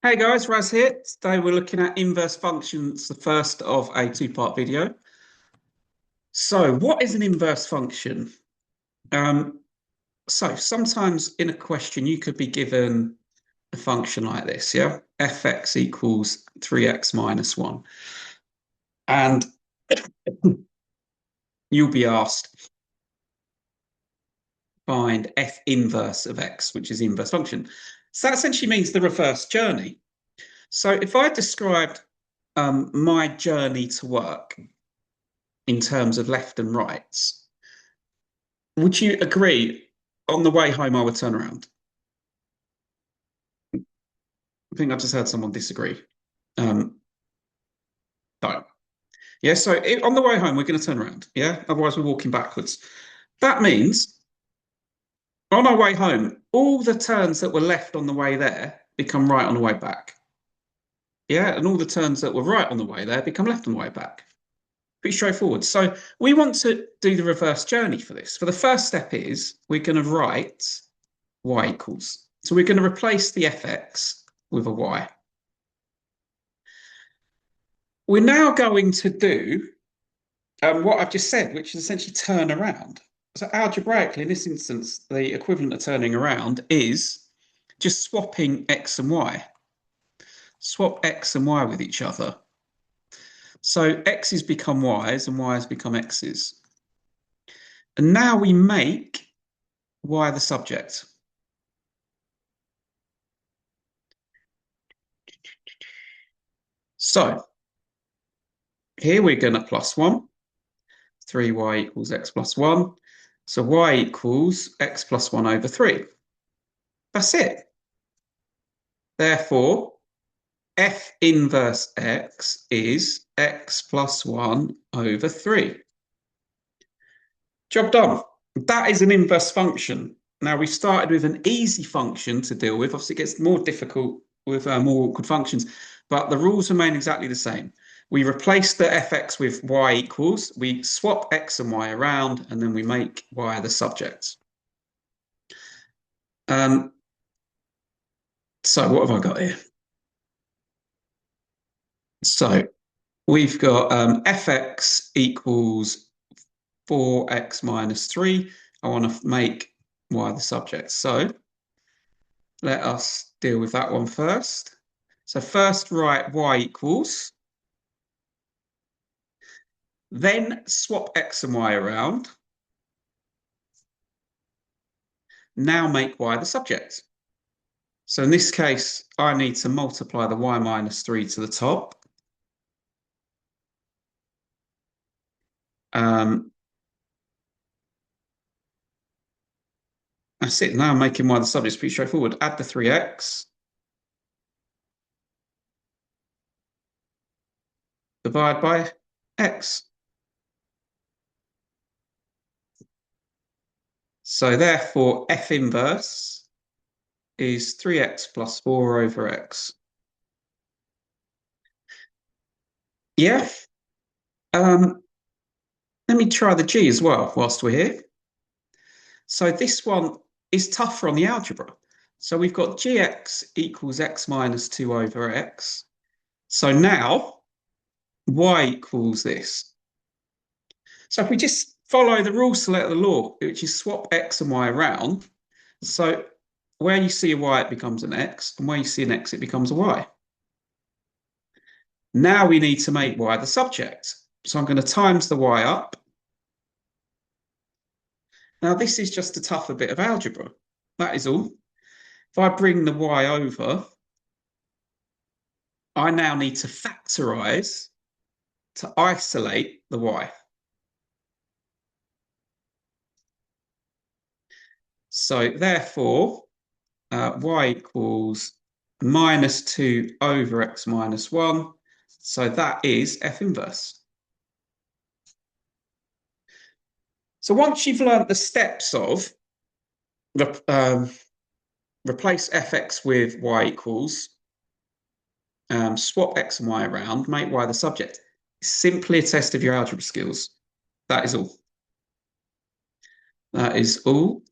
Hey guys, Raz here. Today we're looking at inverse functions, the first of a two-part video. So, what is an inverse function? Um, so sometimes in a question you could be given a function like this, yeah? Fx equals 3x minus 1. And you'll be asked, find f inverse of x, which is the inverse function. So that essentially means the reverse journey. So if I described my journey to work in terms of left and rights, would you agree on the way home I would turn around? I think I just heard someone disagree. No. Yeah, so on the way home, we're going to turn around. Yeah, otherwise we're walking backwards. That means on our way home, all the turns that were left on the way there become right on the way back. Yeah, and all the turns that were right on the way there become left on the way back. Pretty straightforward. So we want to do the reverse journey for this. For the first step is we're going to write y equals. So we're going to replace the fx with a y. We're now going to do what I've just said, which is essentially turn around. So algebraically, in this instance, the equivalent of turning around is just swapping x and y. Swap x and y with each other. So x's become y's and y's become x's. And now we make y the subject. So here we're going to plus 1. 3y equals x plus 1. So y equals x plus 1 over 3. That's it. Therefore, f inverse x is x plus 1 over 3. Job done. That is an inverse function. Now, we started with an easy function to deal with. Obviously, it gets more difficult with more awkward functions, but the rules remain exactly the same. We replace the fx with y equals, we swap x and y around, and then we make y the subject. So what have I got here? So we've got fx equals 4x minus 3. I want to make y the subject. So let us deal with that one first. So first write y equals, then swap x and y around. Now make y the subject. So in this case, I need to multiply the y minus 3 to the top. That's it. Now I'm making y the subject. It's pretty straightforward. Add the 3x. Divide by x. So therefore, f inverse is 3x plus 4 over x. Yeah. Let me try the g as well whilst we're here. So this one is tougher on the algebra. So we've got gx equals x minus 2 over x. So now y equals this. So if we just follow the rules to let the law, which is swap x and y around. So where you see a y, it becomes an x, and where you see an x, it becomes a y. Now we need to make y the subject. So I'm going to times the y up. Now this is just a tougher bit of algebra. That is all. If I bring the y over, I now need to factorize to isolate the y. So therefore, y equals minus 2 over x minus 1. So that is f inverse. So once you've learned the steps of replace fx with y equals, swap x and y around, make y the subject, it's simply a test of your algebra skills. That is all. That is all.